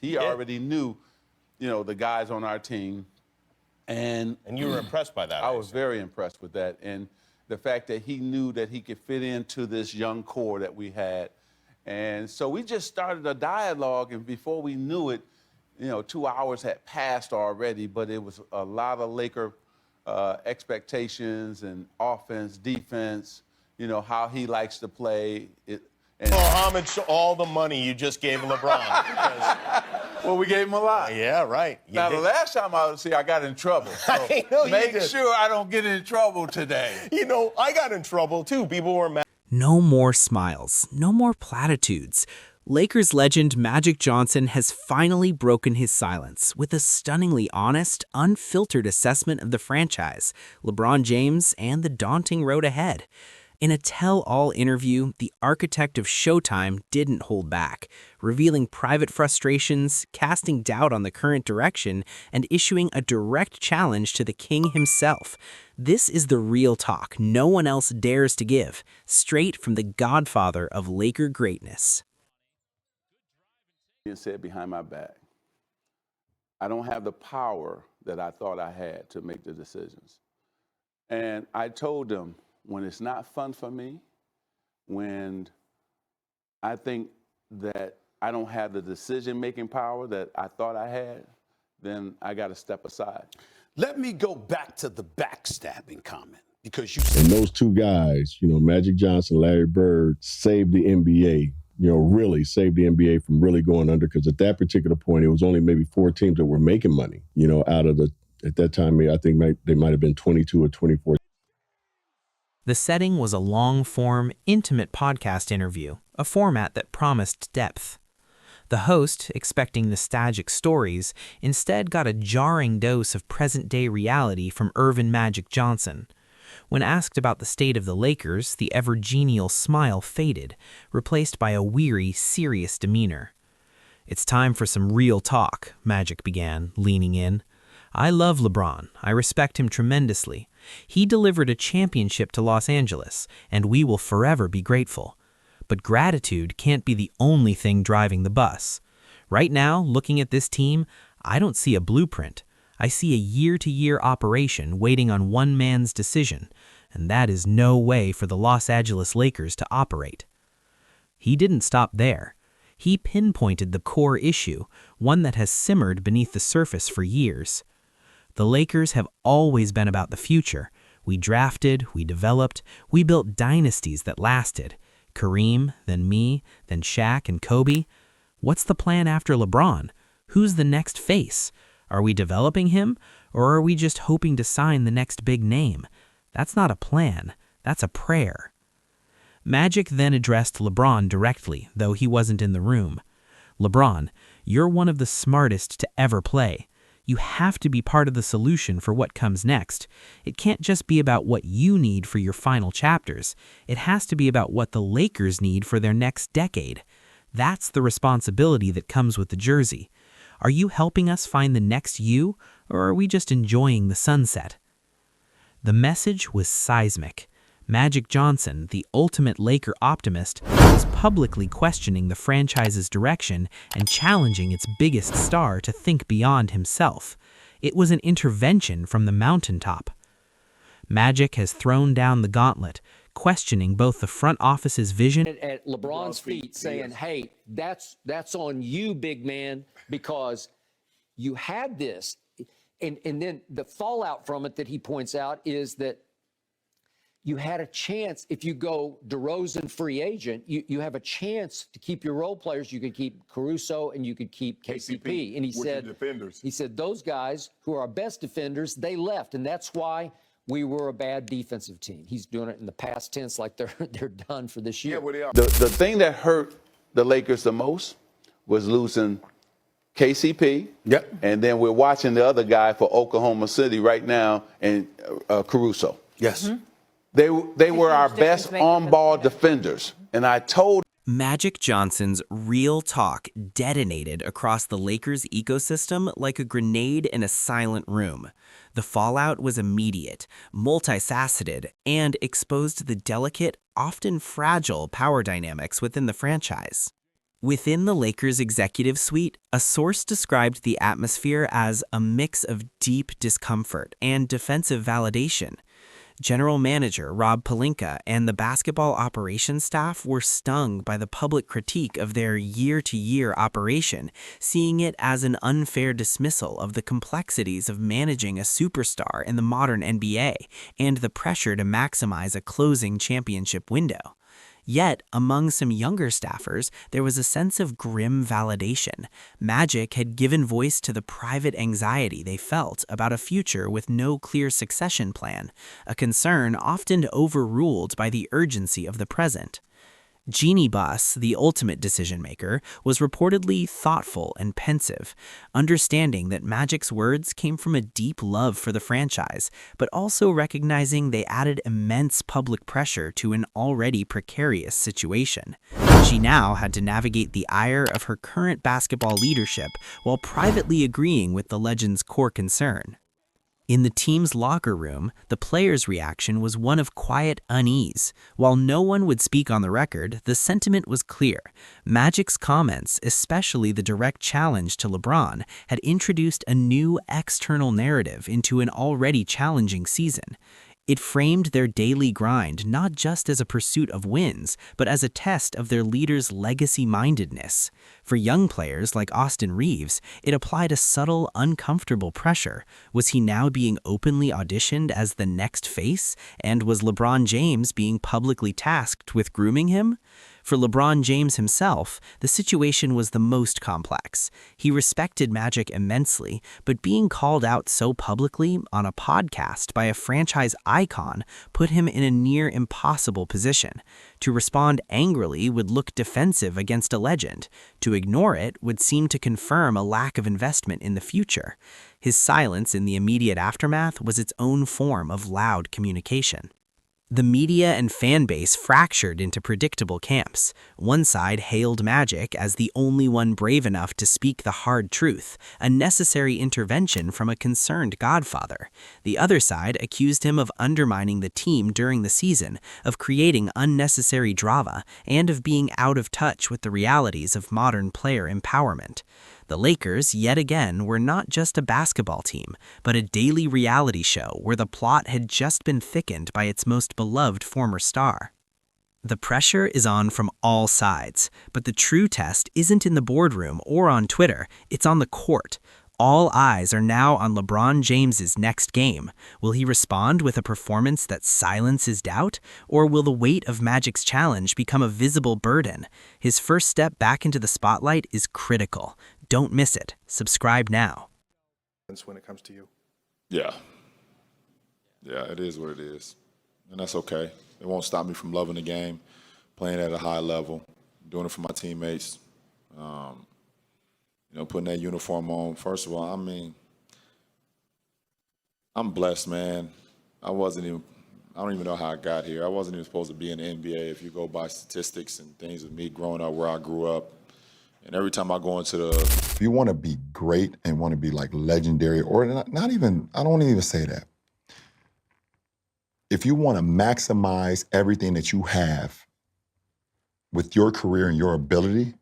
He already knew, the guys on our team. And you were impressed by that? I was very impressed with that. And the fact that he knew that he could fit into this young core that we had. And so we just started a dialogue, and before we knew it, 2 hours had passed already, but it was a lot of Laker expectations and offense, defense, how he likes to play. Homage to all the money you just gave LeBron. Well, we gave him a lot. Yeah, right. Now, the last time I was here, I got in trouble. So I know you make did. sure I don't get in trouble today. I got in trouble, too. People were mad. No more smiles, no more platitudes. Lakers legend Magic Johnson has finally broken his silence with a stunningly honest, unfiltered assessment of the franchise, LeBron James, and the daunting road ahead. In a tell-all interview, the architect of Showtime didn't hold back, revealing private frustrations, casting doubt on the current direction, and issuing a direct challenge to the king himself. This is the real talk no one else dares to give, straight from the godfather of Laker greatness. He said behind my back, I don't have the power that I thought I had to make the decisions. And I told him, when it's not fun for me, when I think that I don't have the decision-making power that I thought I had, then I got to step aside. Let me go back to the backstabbing comment, because you And those two guys, Magic Johnson, Larry Bird, saved the NBA, really saved the NBA from really going under, because at that particular point, it was only maybe 4 teams that were making money, out of at that time, I think they might have been 22 or 24. The setting was a long-form, intimate podcast interview, a format that promised depth. The host, expecting nostalgic stories, instead got a jarring dose of present-day reality from Earvin Magic Johnson. When asked about the state of the Lakers, the ever-genial smile faded, replaced by a weary, serious demeanor. "It's time for some real talk," Magic began, leaning in. "I love LeBron. I respect him tremendously. He delivered a championship to Los Angeles, and we will forever be grateful. But gratitude can't be the only thing driving the bus. Right now, looking at this team, I don't see a blueprint. I see a year-to-year operation waiting on one man's decision, and that is no way for the Los Angeles Lakers to operate." He didn't stop there. He pinpointed the core issue, one that has simmered beneath the surface for years. The Lakers have always been about the future. We drafted, we developed, we built dynasties that lasted. Kareem, then me, then Shaq and Kobe. What's the plan after LeBron? Who's the next face? Are we developing him, or are we just hoping to sign the next big name? That's not a plan, that's a prayer. Magic then addressed LeBron directly, though he wasn't in the room. "LeBron, you're one of the smartest to ever play. You have to be part of the solution for what comes next. It can't just be about what you need for your final chapters. It has to be about what the Lakers need for their next decade. That's the responsibility that comes with the jersey. Are you helping us find the next you, or are we just enjoying the sunset?" The message was seismic. Magic Johnson, the ultimate Laker optimist, was publicly questioning the franchise's direction and challenging its biggest star to think beyond himself. It was an intervention from the mountaintop. Magic has thrown down the gauntlet, questioning both the front office's vision at LeBron's feet, saying, "Hey, that's on you, big man, because you had this." And then the fallout from it that he points out is that you had a chance. If you go DeRozan free agent, you have a chance to keep your role players. You could keep Caruso and you could keep KCP. And he said those guys who are our best defenders, they left, and that's why we were a bad defensive team. He's doing it in the past tense, like they're done for this year. Yeah, well, they are. The thing that hurt the Lakers the most was losing KCP. Yep. And then we're watching the other guy for Oklahoma City right now, and Caruso. Yes. Mm-hmm. They were our best on-ball defenders. And I told Magic Johnson's real talk detonated across the Lakers ecosystem like a grenade in a silent room. The fallout was immediate, multifaceted, and exposed the delicate, often fragile power dynamics within the franchise. Within the Lakers' executive suite, a source described the atmosphere as a mix of deep discomfort and defensive validation. General Manager Rob Pelinka and the basketball operations staff were stung by the public critique of their year-to-year operation, seeing it as an unfair dismissal of the complexities of managing a superstar in the modern NBA and the pressure to maximize a closing championship window. Yet, among some younger staffers, there was a sense of grim validation. Magic had given voice to the private anxiety they felt about a future with no clear succession plan, a concern often overruled by the urgency of the present. Jeanie Buss, the ultimate decision-maker, was reportedly thoughtful and pensive, understanding that Magic's words came from a deep love for the franchise, but also recognizing they added immense public pressure to an already precarious situation. She now had to navigate the ire of her current basketball leadership while privately agreeing with the legend's core concern. In the team's locker room, the players' reaction was one of quiet unease. While no one would speak on the record, the sentiment was clear. Magic's comments, especially the direct challenge to LeBron, had introduced a new external narrative into an already challenging season. It framed their daily grind not just as a pursuit of wins, but as a test of their leader's legacy-mindedness. For young players like Austin Reeves, it applied a subtle, uncomfortable pressure. Was he now being openly auditioned as the next face? And was LeBron James being publicly tasked with grooming him? For LeBron James himself, the situation was the most complex. He respected Magic immensely, but being called out so publicly on a podcast by a franchise icon put him in a near impossible position. To respond angrily would look defensive against a legend. To ignore it would seem to confirm a lack of investment in the future. His silence in the immediate aftermath was its own form of loud communication. The media and fan base fractured into predictable camps. One side hailed Magic as the only one brave enough to speak the hard truth, a necessary intervention from a concerned godfather. The other side accused him of undermining the team during the season, of creating unnecessary drama, and of being out of touch with the realities of modern player empowerment. The Lakers, yet again, were not just a basketball team, but a daily reality show where the plot had just been thickened by its most beloved former star. The pressure is on from all sides, but the true test isn't in the boardroom or on Twitter, it's on the court. All eyes are now on LeBron James's next game. Will he respond with a performance that silences doubt? Or will the weight of Magic's challenge become a visible burden? His first step back into the spotlight is critical. Don't miss it. Subscribe now. When it comes to you. Yeah, it is what it is. And that's okay. It won't stop me from loving the game, playing at a high level, doing it for my teammates, putting that uniform on. First of all, I'm blessed, man. I don't even know how I got here. I wasn't even supposed to be in the NBA if you go by statistics and things of me growing up where I grew up. And every time I go into If you want to be great and want to be like legendary, or not even, I don't want to even say that. If you want to maximize everything that you have with your career and your ability,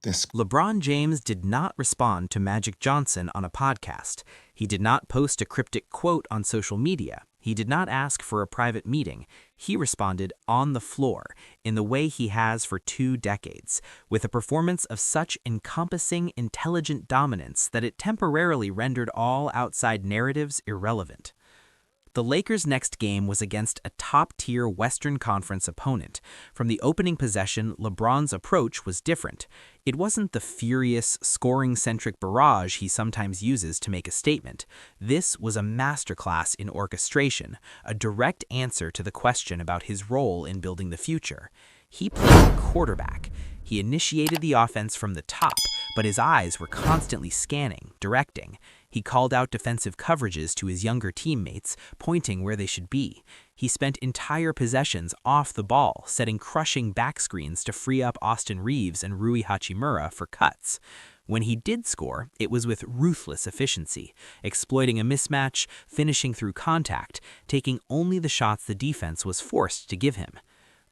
LeBron James did not respond to Magic Johnson on a podcast. He did not post a cryptic quote on social media. He did not ask for a private meeting. He responded on the floor in the way he has for 2 decades, with a performance of such encompassing, intelligent dominance that it temporarily rendered all outside narratives irrelevant. The Lakers' next game was against a top-tier Western Conference opponent. From the opening possession, LeBron's approach was different. It wasn't the furious, scoring-centric barrage he sometimes uses to make a statement. This was a masterclass in orchestration, a direct answer to the question about his role in building the future. He played quarterback. He initiated the offense from the top, but his eyes were constantly scanning, directing. He called out defensive coverages to his younger teammates, pointing where they should be. He spent entire possessions off the ball, setting crushing backscreens to free up Austin Reeves and Rui Hachimura for cuts. When he did score, it was with ruthless efficiency, exploiting a mismatch, finishing through contact, taking only the shots the defense was forced to give him.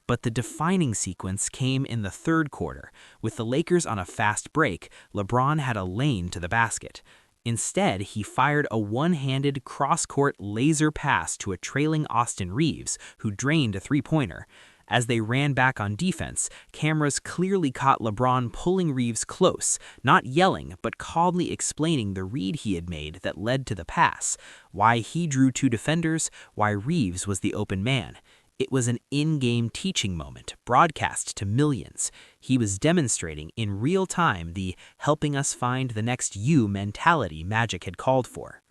But the defining sequence came in the third quarter. With the Lakers on a fast break, LeBron had a lane to the basket. Instead, he fired a one-handed cross-court laser pass to a trailing Austin Reeves, who drained a three-pointer. As they ran back on defense, cameras clearly caught LeBron pulling Reeves close, not yelling, but calmly explaining the read he had made that led to the pass, why he drew two defenders, why Reeves was the open man. It was an in-game teaching moment, broadcast to millions. He was demonstrating in real time the helping us find the next you mentality Magic had called for.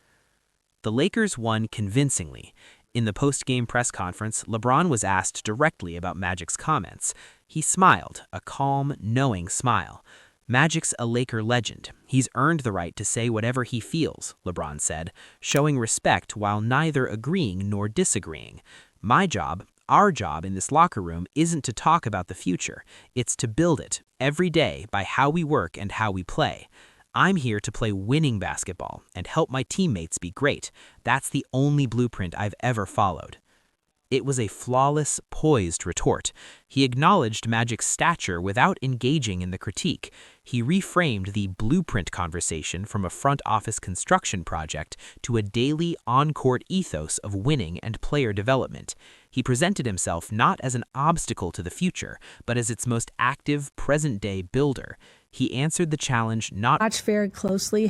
The Lakers won convincingly. In the post-game press conference, LeBron was asked directly about Magic's comments. He smiled, a calm, knowing smile. Magic's a Laker legend. He's earned the right to say whatever he feels, LeBron said, showing respect while neither agreeing nor disagreeing. My job, our job in this locker room isn't to talk about the future. It's to build it every day by how we work and how we play. I'm here to play winning basketball and help my teammates be great. That's the only blueprint I've ever followed. It was a flawless, poised retort. He acknowledged Magic's stature without engaging in the critique. He reframed the blueprint conversation from a front office construction project to a daily on-court ethos of winning and player development. He presented himself not as an obstacle to the future, but as its most active, present-day builder. He answered the challenge not watch very closely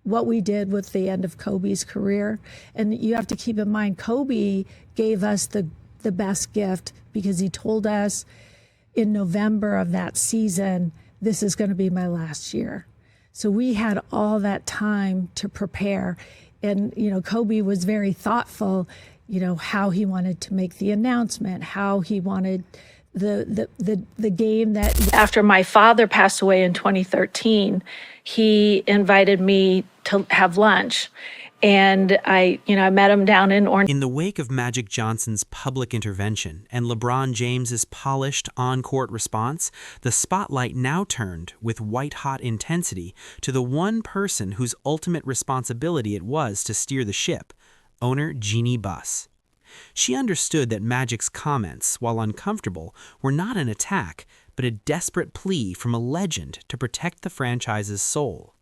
what we did with the end of Kobe's career. And you have to keep in mind, Kobe gave us the best gift because he told us in November of that season, this is going to be my last year. So we had all that time to prepare. And, Kobe was very thoughtful, how he wanted to make the announcement, how he wanted the game that after my father passed away in 2013, he invited me to have lunch. And I met him down in Orange. In the wake of Magic Johnson's public intervention and LeBron James's polished on-court response, the spotlight now turned with white-hot intensity to the one person whose ultimate responsibility it was to steer the ship, owner Jeanie Buss. She understood that Magic's comments, while uncomfortable, were not an attack, but a desperate plea from a legend to protect the franchise's soul.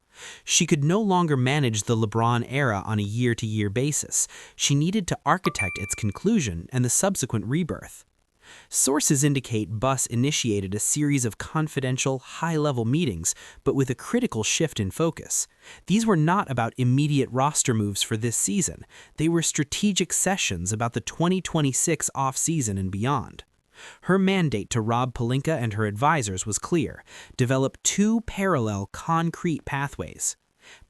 She could no longer manage the LeBron era on a year-to-year basis. She needed to architect its conclusion and the subsequent rebirth. Sources indicate Buss initiated a series of confidential, high-level meetings, but with a critical shift in focus. These were not about immediate roster moves for this season. They were strategic sessions about the 2026 offseason and beyond. Her mandate to Rob Pelinka and her advisors was clear: develop two parallel, concrete pathways.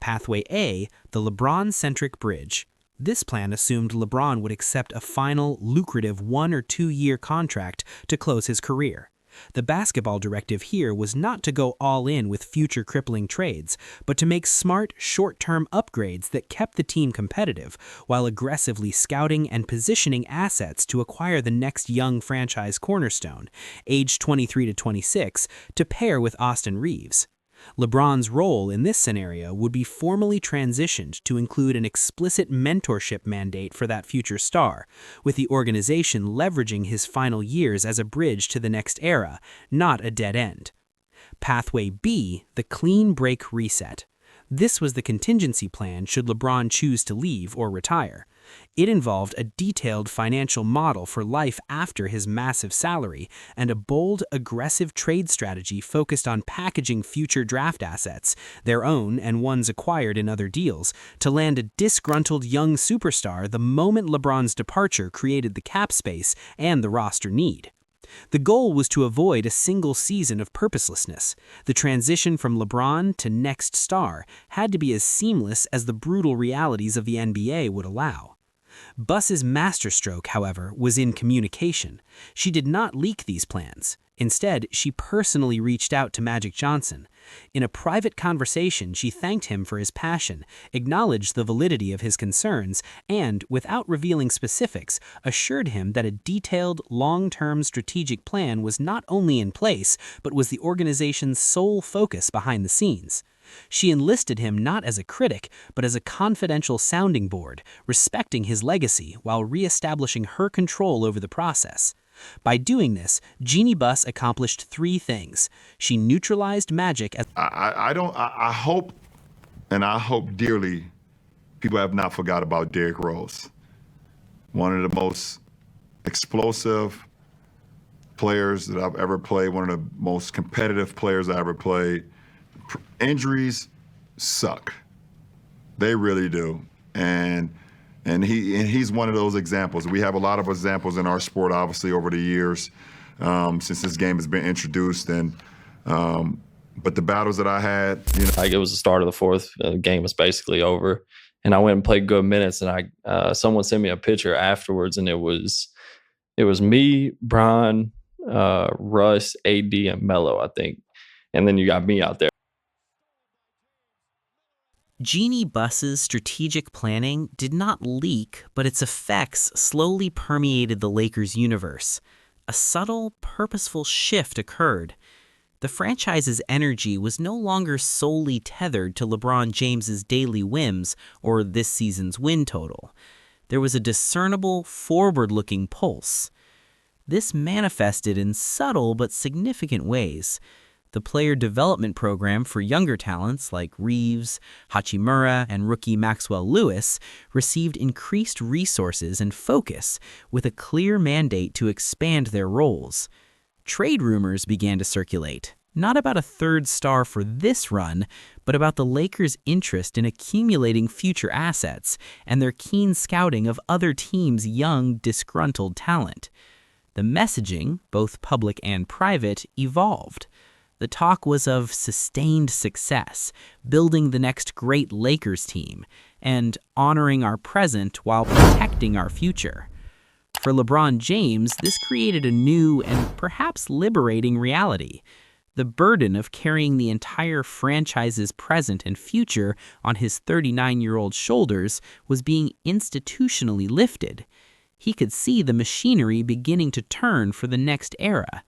Pathway A, the LeBron-centric bridge. This plan assumed LeBron would accept a final, lucrative 1 or 2 year contract to close his career. The basketball directive here was not to go all in with future crippling trades, but to make smart, short-term upgrades that kept the team competitive, while aggressively scouting and positioning assets to acquire the next young franchise cornerstone, aged 23 to 26, to pair with Austin Reeves. LeBron's role in this scenario would be formally transitioned to include an explicit mentorship mandate for that future star, with the organization leveraging his final years as a bridge to the next era, not a dead end. Pathway B, the clean break reset. This was the contingency plan should LeBron choose to leave or retire. It involved a detailed financial model for life after his massive salary and a bold, aggressive trade strategy focused on packaging future draft assets, their own and ones acquired in other deals, to land a disgruntled young superstar the moment LeBron's departure created the cap space and the roster need. The goal was to avoid a single season of purposelessness. The transition from LeBron to next star had to be as seamless as the brutal realities of the NBA would allow. Buss's masterstroke, however, was in communication. She did not leak these plans. Instead, she personally reached out to Magic Johnson. In a private conversation, she thanked him for his passion, acknowledged the validity of his concerns, and, without revealing specifics, assured him that a detailed, long-term strategic plan was not only in place, but was the organization's sole focus behind the scenes. She enlisted him not as a critic, but as a confidential sounding board, respecting his legacy while reestablishing her control over the process. By doing this, Jeanie Buss accomplished 3 things. She neutralized Magic as I hope, and I hope dearly, people have not forgot about Derrick Rose. One of the most explosive players that I've ever played, one of the most competitive players I ever played. Injuries suck. They really do. And he's one of those examples. We have a lot of examples in our sport, obviously, over the years, since this game has been introduced. And but the battles that I had, like, it was the start of the 4th. The game was basically over, and I went and played good minutes. And someone sent me a picture afterwards, and it was me, Brian, Russ, AD, and Melo, I think. And then you got me out there. Jeanie Buss's strategic planning did not leak, but its effects slowly permeated the Lakers' universe. A subtle, purposeful shift occurred. The franchise's energy was no longer solely tethered to LeBron James's daily whims or this season's win total. There was a discernible, forward-looking pulse. This manifested in subtle but significant ways. The player development program for younger talents like Reeves, Hachimura, and rookie Maxwell Lewis received increased resources and focus with a clear mandate to expand their roles. Trade rumors began to circulate, not about a 3rd star for this run, but about the Lakers' interest in accumulating future assets and their keen scouting of other teams' young, disgruntled talent. The messaging, both public and private, evolved. The talk was of sustained success, building the next great Lakers team, and honoring our present while protecting our future. For LeBron James, this created a new and perhaps liberating reality. The burden of carrying the entire franchise's present and future on his 39-year-old shoulders was being institutionally lifted. He could see the machinery beginning to turn for the next era.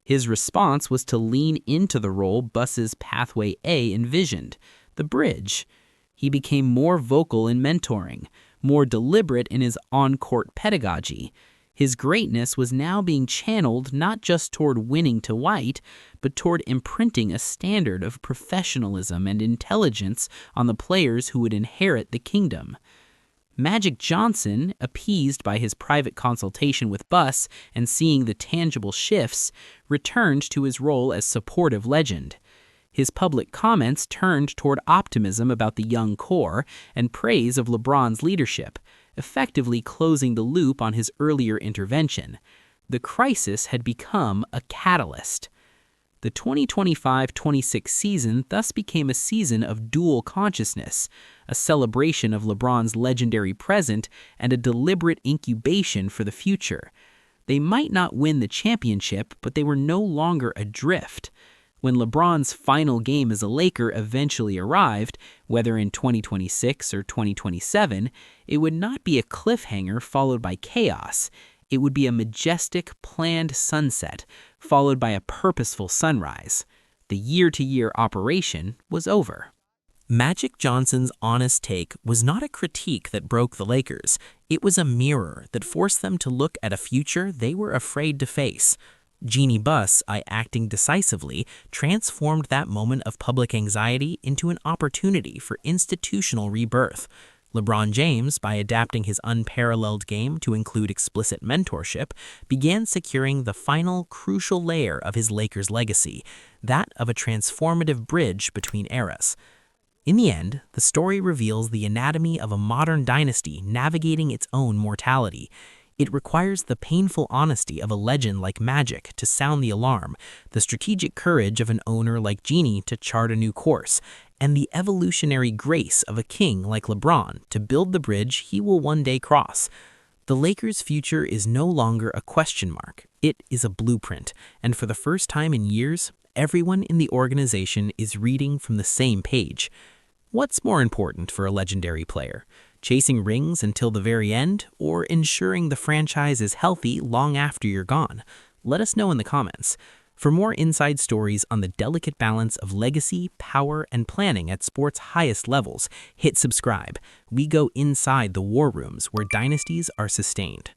His response was to lean into the role Buss's Pathway A envisioned, the bridge. He became more vocal in mentoring, more deliberate in his on-court pedagogy. His greatness was now being channeled not just toward winning to white, but toward imprinting a standard of professionalism and intelligence on the players who would inherit the kingdom. Magic Johnson, appeased by his private consultation with Buss and seeing the tangible shifts, returned to his role as supportive legend. His public comments turned toward optimism about the young core and praise of LeBron's leadership, effectively closing the loop on his earlier intervention. The crisis had become a catalyst. The 2025-26 season thus became a season of dual consciousness, a celebration of LeBron's legendary present and a deliberate incubation for the future. They might not win the championship, but they were no longer adrift. When LeBron's final game as a Laker eventually arrived, whether in 2026 or 2027, it would not be a cliffhanger followed by chaos. It would be a majestic, planned sunset, followed by a purposeful sunrise. The year-to-year operation was over. Magic Johnson's honest take was not a critique that broke the Lakers. It was a mirror that forced them to look at a future they were afraid to face. Jeanie Buss, acting decisively, transformed that moment of public anxiety into an opportunity for institutional rebirth. LeBron James, by adapting his unparalleled game to include explicit mentorship, began securing the final crucial layer of his Lakers legacy, that of a transformative bridge between eras. In the end, the story reveals the anatomy of a modern dynasty navigating its own mortality. It requires the painful honesty of a legend like Magic to sound the alarm, the strategic courage of an owner like Jeanie to chart a new course, and the evolutionary grace of a king like LeBron to build the bridge he will one day cross. The Lakers' future is no longer a question mark. It is a blueprint, and for the first time in years, everyone in the organization is reading from the same page. What's more important for a legendary player? Chasing rings until the very end, or ensuring the franchise is healthy long after you're gone? Let us know in the comments. For more inside stories on the delicate balance of legacy, power, and planning at sports' highest levels, hit subscribe. We go inside the war rooms where dynasties are sustained.